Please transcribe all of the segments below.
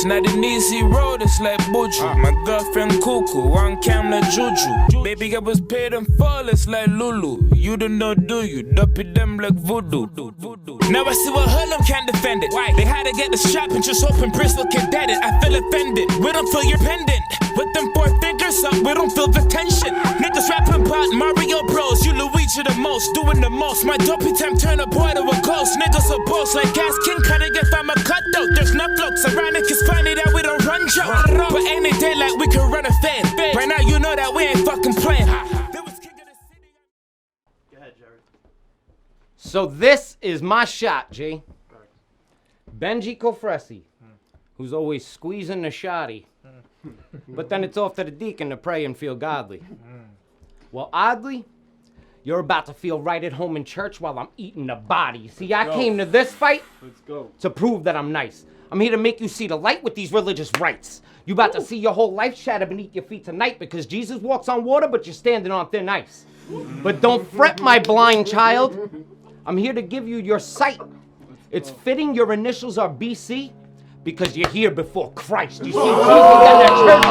It's not an easy road, it's like Buju. My girlfriend cuckoo, one camera juju. Baby, I was paid in full, it's like Lulu. You don't know, do you? Dopey them like voodoo. Now I see what Harlem can't defend it. Why? They had to get the strap and just hoping Bristol can dead it. I feel offended, we don't feel your pendant. With them 4 fingers up, we don't feel the tension. Niggas rapping about Mario Bros, you Luigi the most, doing the most. My dopey temp turn a boy to a ghost. Niggas are boss like Gas King, cutting if I'm a cutthroat. There's no floats, ironic, it's funny that we don't run jokes. But ain't it day like we can run a fan? Right now you know that we ain't fucking playing. So this is my shot, G. Benji COFRESI, who's always squeezing the shotty. But then it's off to the deacon to pray and feel godly. Well, oddly, you're about to feel right at home in church while I'm eating the body. See, I came to this fight to prove that I'm nice. I'm here to make you see the light with these religious rites. You about to see your whole life shatter beneath your feet tonight because Jesus walks on water, but you're standing on thin ice. But don't fret, my blind child. I'm here to give you your sight. It's fitting your initials are BC because you're here before Christ. You see, Jesus and the church.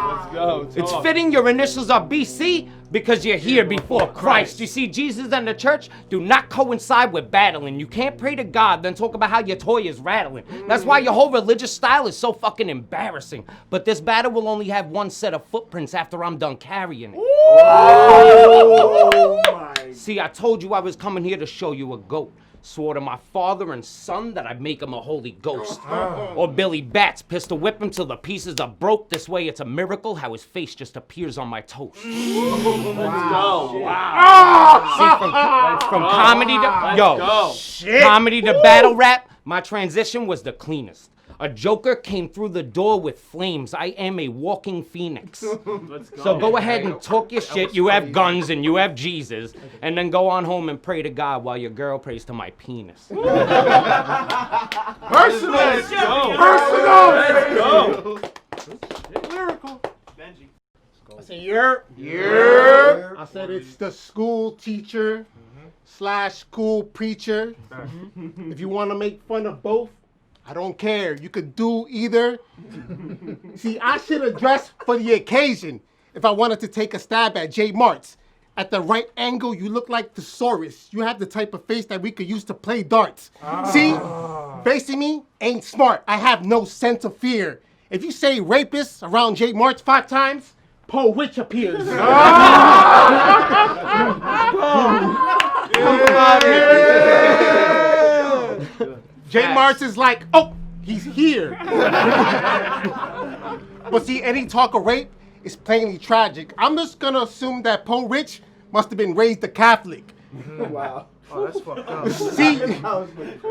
Let's go. It's fitting your initials are BC because you're here before Christ. You see, Jesus and the church do not coincide with battling. You can't pray to God, then talk about how your toy is rattling. That's why your whole religious style is so fucking embarrassing. But this battle will only have one set of footprints after I'm done carrying it. Oh my. See, I told you I was coming here to show you a goat. Swore to my father and son that I'd make him a holy ghost. Or Billy Bats, pistol whip him till the pieces are broke. This way it's a miracle how his face just appears on my toast. Let's go. See, from comedy to comedy to battle rap, my transition was the cleanest. A joker came through the door with flames. I am a walking phoenix. Let's go. So go ahead and talk your shit. You have guns and you have Jesus. And then go on home and pray to God while your girl prays to my penis. Personal. Let's go. Personal. Let's go. Lyrical. Benji. I said, yeah. I said it's the school teacher / school preacher. If you want to make fun of both, I don't care. You could do either. See, I should have dressed for the occasion if I wanted to take a stab at J MARTZ. At the right angle, you look like Thesaurus. You have the type of face that we could use to play darts. See, facing me ain't smart. I have no sense of fear. If you say rapist around J MARTZ 5 times, Poe Witch appears. J MARTZ is like, oh, he's here. But see, any talk of rape is plainly tragic. I'm just gonna assume that Poe Rich must have been raised a Catholic. Wow. Oh, that's fucked up.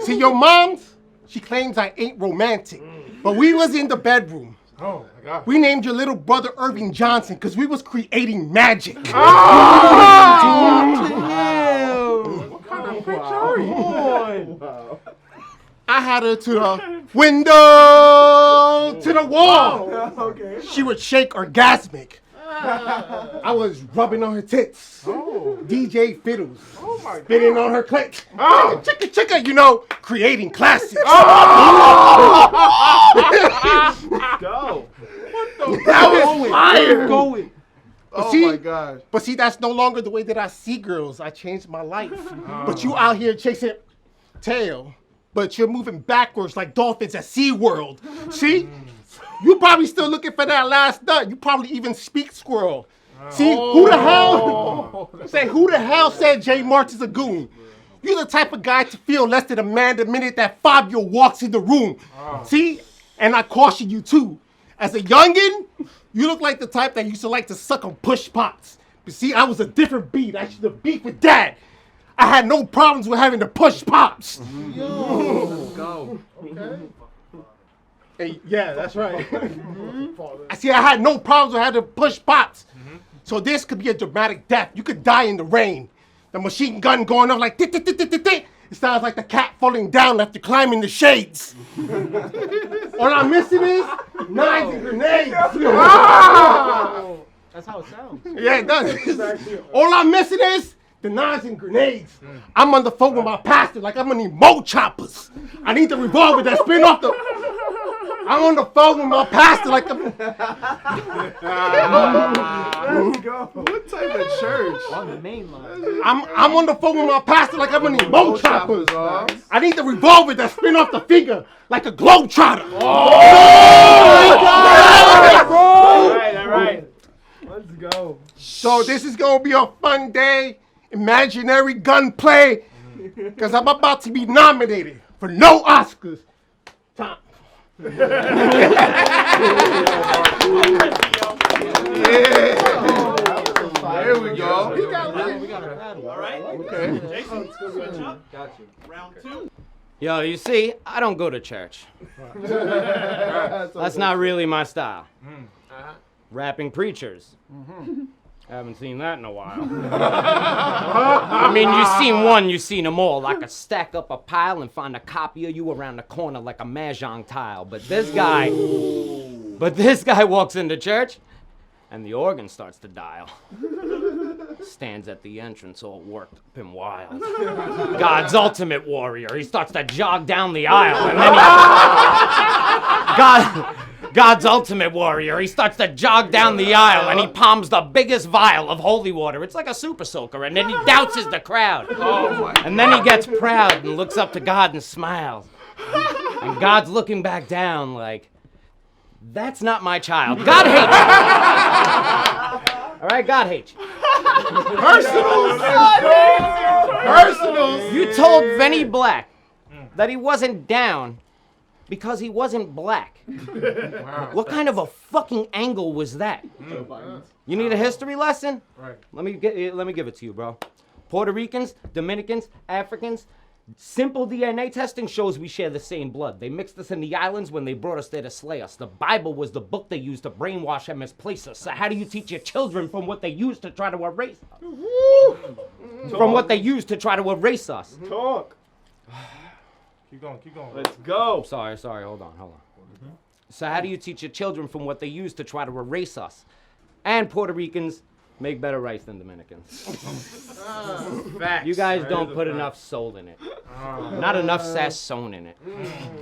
See, your mom's, she claims I ain't romantic. But we was in the bedroom. Oh my God. We named your little brother Irving Johnson because we was creating magic. What kind of bitch are you? Wow. I had her to the window, to the wall. Oh, okay. She would shake orgasmic. I was rubbing on her tits. DJ fiddles. Oh my Spinning God. on her clit. Chicka chicka, you know, creating classics. Go. That was fire. Going. Oh see, my God. But see, that's no longer the way that I see girls. I changed my life. But you out here chasing tail. But you're moving backwards like dolphins at SeaWorld. See? You probably still looking for that last nut. You probably even speak squirrel. See, who the hell? Say, who the hell said J MARTZ is a goon? You're the type of guy to feel less than a man the minute that Fabio walks in the room. See? And I caution you too. As a youngin', you look like the type that used to like to suck on push pops. But see, I was a different beat. I should have beat with Dad. I had no problems with having to push pops. Let's go. Okay. Hey, yeah, that's right. I see, I had no problems with having to push pops. So this could be a dramatic death. You could die in the rain. The machine gun going off like tick. It sounds like the cat falling down after climbing the shades. All I'm missing is knives and grenades. That's how it sounds. Yeah, it does. All I'm missing is the knives and grenades. I'm on the phone with my pastor like I'm gonna need more choppers. I need the revolver that spin off the... I'm on the phone with my pastor like I'm... Let's go. What type of church? On the main line. I'm on the phone with my pastor like I'm in the boat choppers. I need the revolver that spin off the finger like a globe trotter. All right. Let's go. So this is gonna be a fun day, imaginary gunplay, because I'm about to be nominated for no Oscars. Tom. There we go. All right. Okay. Jason, switch up. Got you. Round 2. Yo, you see, I don't go to church. That's not really my style. Rapping preachers. I haven't seen that in a while. I mean, you've seen them all. I could stack up a pile and find a copy of you around the corner like a mahjong tile. But this guy walks into church and the organ starts to dial. Stands at the entrance all worked up and wild. God's ultimate warrior. He starts to jog down the aisle and then God's ultimate warrior. He starts to jog down the aisle and he palms the biggest vial of holy water. It's like a super soaker, and then he douses the crowd. And then he gets proud and looks up to God and smiles. And God's looking back down like, that's not my child. God hates you. All right, God hates you. Personals. You told Benny Black that he wasn't down because he wasn't black. What kind of a fucking angle was that? You need a history lesson? Right. Let me give it to you, bro. Puerto Ricans, Dominicans, Africans, simple DNA testing shows we share the same blood. They mixed us in the islands when they brought us there to slay us. The Bible was the book they used to brainwash and misplace us. So how do you teach your children from what they used to try to erase us? From what they used to try to erase us? Talk. Keep going. Let's go. Sorry, hold on. So how do you teach your children from what they used to try to erase us? And Puerto Ricans make better rice than Dominicans. Facts. You guys don't put enough soul in it. Not enough sazon in it.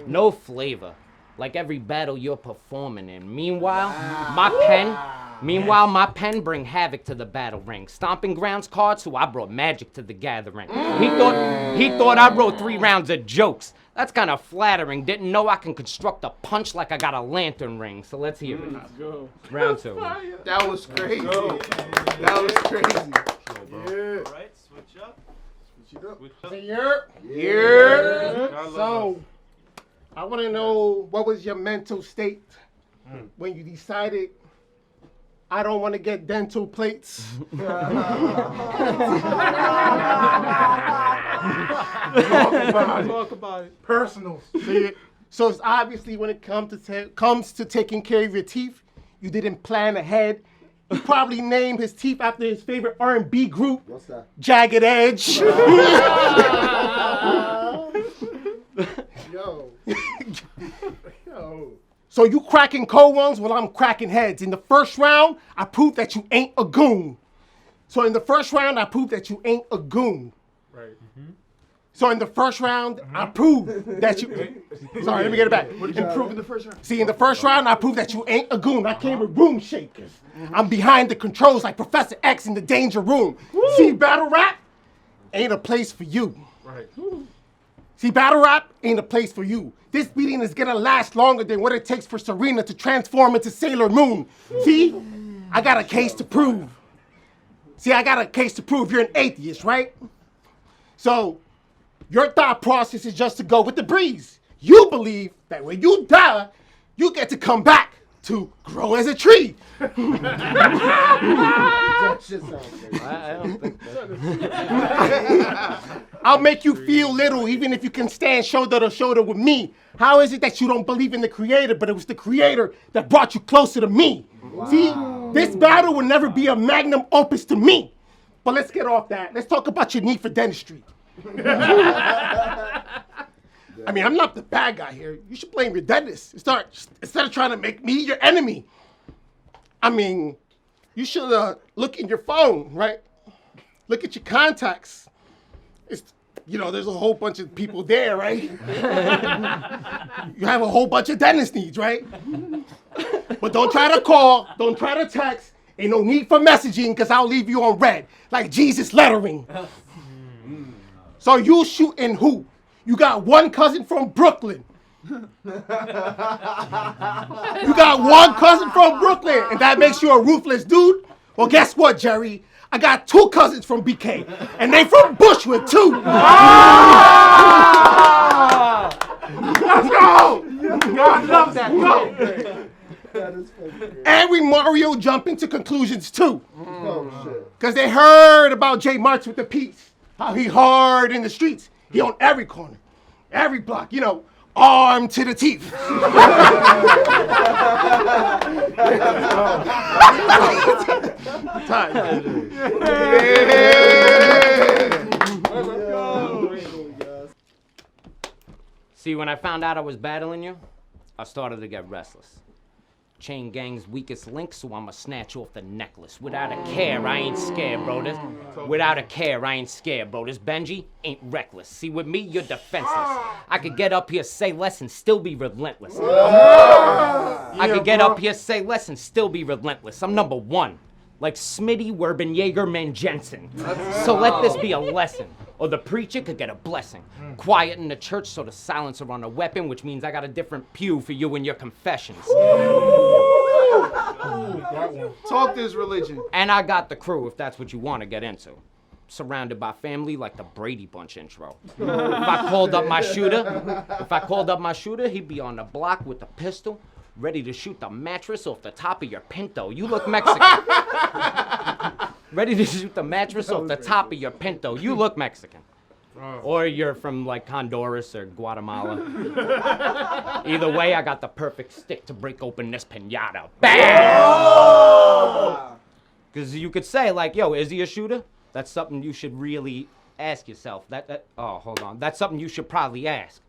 No flavor. Like every battle you're performing in. Meanwhile, my pen bring havoc to the battle ring. Stomping grounds cards, so I brought magic to the gathering. He thought I wrote 3 rounds of jokes. That's kind of flattering. Didn't know I can construct a punch like I got a lantern ring. So let's hear it. Let's go. Round 2. That was crazy. That was crazy. Yeah. All right, switch up. Switch it up. So, I want to know, what was your mental state when you decided, I don't want to get dental plates? Talk about it. Personal. So it's obviously when it comes to taking care of your teeth, you didn't plan ahead. You probably named his teeth after his favorite R&B group. What's that? Jagged Edge. Yo. So you cracking cold ones while I'm cracking heads. In the first round, I proved that you ain't a goon. So in the first round, I proved that you ain't a goon. Right. So in the first round, I proved that you... Sorry, let me get it back. What did you prove in the first round? See, in the first round, I proved that you ain't a goon. I came with room shakers. I'm behind the controls like Professor X in the danger room. See, battle rap ain't a place for you. Right. See, battle rap ain't a place for you. This beating is gonna last longer than what it takes for Serena to transform into Sailor Moon. See, I got a case to prove. You're an atheist, right? So, your thought process is just to go with the breeze. You believe that when you die, you get to come back to grow as a tree. That shit sounds crazy. I don't think I'll make you feel little even if you can stand shoulder to shoulder with me. How is it that you don't believe in the creator, but it was the creator that brought you closer to me? Wow. See, this battle will never be a magnum opus to me. But let's get off that. Let's talk about your need for dentistry. I mean, I'm not the bad guy here. You should blame your dentist. Instead of trying to make me your enemy. I mean, you should look in your phone, right? Look at your contacts. you know, there's a whole bunch of people there, right? You have a whole bunch of dentist needs, right? But don't try to call, don't try to text. Ain't no need for messaging because I'll leave you on red, like Jesus lettering. So you shooting who? You got one cousin from Brooklyn. You got one cousin from Brooklyn, and that makes you a ruthless dude? Well, guess what, Jerry? I got 2 cousins from BK, and they from Bushwick, too. Let's go! I love that. Go! And we Mario jump into conclusions, too. Because they heard about J MARTZ with the Pete's. How he hard in the streets. He on every corner, every block, you know, armed to the teeth. See, when I found out I was battling you, I started to get restless. Chain gang's weakest link, so I'ma snatch off the necklace. Without a care, I ain't scared, bro. Without a care, I ain't scared, bro. This Benji ain't reckless. See, with me, you're defenseless. I could get up here, say less, and still be relentless. I could get up here, say less, and still be relentless. I'm number 1. Like Smitty, Werben, Jaeger, Man Jensen. So let this be a lesson. Or the preacher could get a blessing. Quiet in the church, so the silencer on a weapon, which means I got a different pew for you and your confessions. Talk this religion. And I got the crew, if that's what you want to get into. Surrounded by family like the Brady Bunch intro. If I called up my shooter, he'd be on the block with the pistol, ready to shoot the mattress off the top of your Pinto. You look Mexican. Ready to shoot the mattress off the top of your Pinto. You look Mexican. Or you're from like Honduras or Guatemala. Either way, I got the perfect stick to break open this pinata. Bam! Because you could say like, yo, is he a shooter? That's something you should really ask yourself. Oh, hold on. That's something you should probably ask.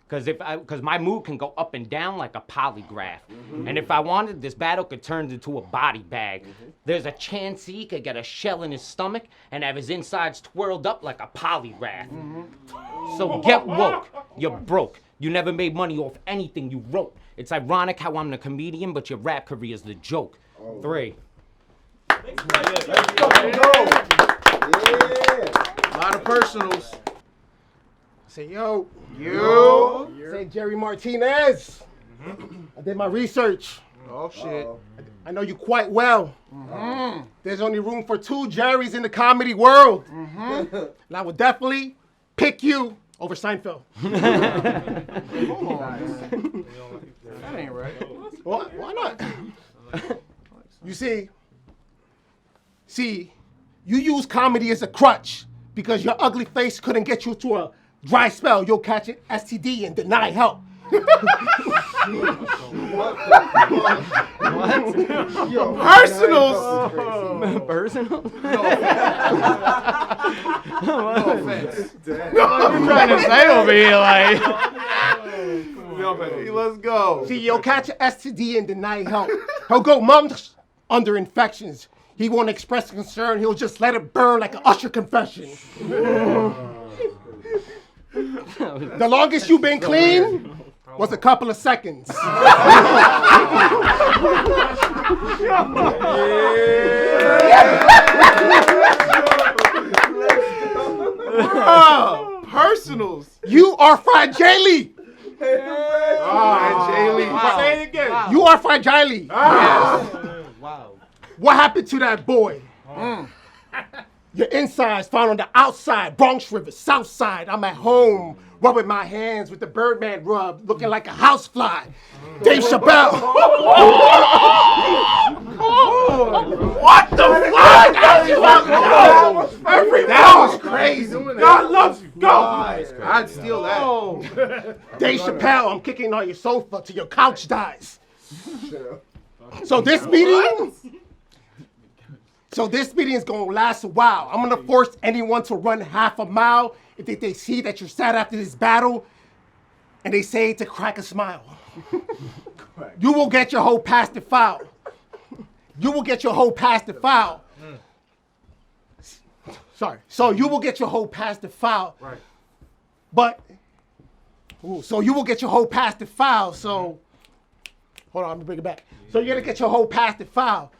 Because my mood can go up and down like a polygraph. And if I wanted, this battle could turn into a body bag. There's a chance he could get a shell in his stomach and have his insides twirled up like a polygraph. So get woke. You're broke. You never made money off anything you wrote. It's ironic how I'm the comedian, but your rap career's the joke. 3. A lot of personals. Say, yo. You. Say, Jerry Martinez. I did my research. Oh, shit. I know you quite well. There's only room for 2 Jerrys in the comedy world. And I would definitely pick you over Seinfeld. That ain't right. Well, why not? You see, you use comedy as a crutch because your ugly face couldn't get you to a dry spell. You'll catch an STD and deny help. Personals. Personal? No offense. What are you trying to say over here, like? Let's go. See, you'll catch an STD and deny help. He'll go months under infections. He won't express concern. He'll just let it burn like an Usher confession. The longest you've been clean was a couple of seconds. Personals. You are fragile. Wow. Say it again. Wow. You are fragile. Wow. What happened to that boy? Your insides found on the outside, Bronx River, South Side. I'm at home, rubbing my hands with the Birdman rub, looking like a housefly. Dave Chappelle. What the fuck? That was crazy. God loves you. Go. I'd steal that. Dave Chappelle, I'm kicking on your sofa till your couch dies. So this meeting is gonna last a while. I'm gonna force anyone to run half a mile if they see that you're sad after this battle and they say to crack a smile. You will get your whole past to file. Sorry. So you will get your whole past the file. Right. But, so you will get your whole past the file. So, hold on, let me bring it back. So you're gonna get your whole past the file.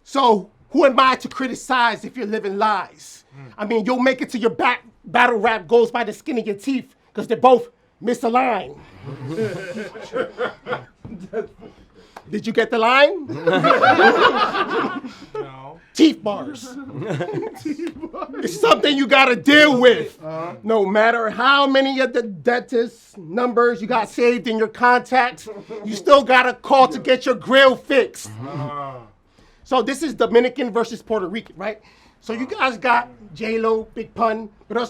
So who am I to criticize if you're living lies? I mean, you'll make it to your battle rap goes by the skin of your teeth because they're both misaligned. Did you get the line? No. Teeth bars. It's something you gotta deal with. No matter how many of the dentist numbers you got saved in your contacts, you still gotta call to get your grill fixed. So this is Dominican versus Puerto Rican, right? So you guys got J-Lo, Big Pun, but us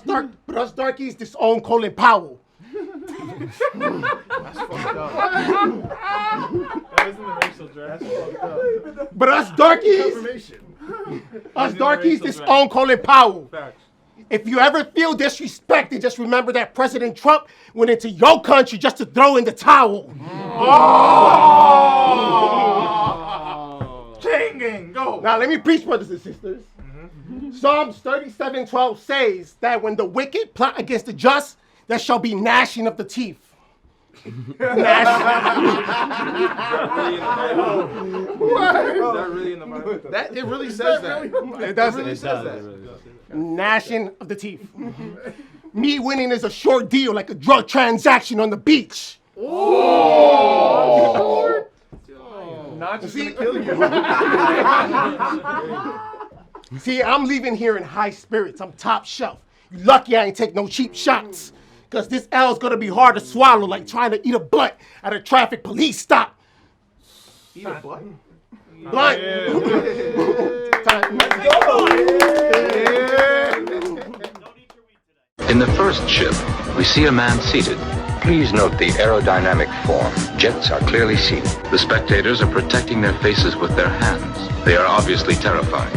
darkies, this own Colin Powell. That's fucked up. That isn't the racial draft. That's fucked up. But us darkies, this own Colin Powell. Facts. If you ever feel disrespected, just remember that President Trump went into your country just to throw in the towel. Chain gang, go. Now let me preach, brothers and sisters. Psalms 37:12 says that when the wicked plot against the just, there shall be gnashing of the teeth. That it really says that. It doesn't. It says that. Gnashing of the teeth. Me winning is a short deal, like a drug transaction on the beach. Not just gonna kill you. See, I'm leaving here in high spirits. I'm top shelf. You lucky I ain't take no cheap shots. Because this L's gonna be hard to swallow, like trying to eat a butt at a traffic police stop. Eat a butt. Blunt. In the first ship, we see a man seated. Please note the aerodynamic form. Jets are clearly seen. The spectators are protecting their faces with their hands. They are obviously terrified.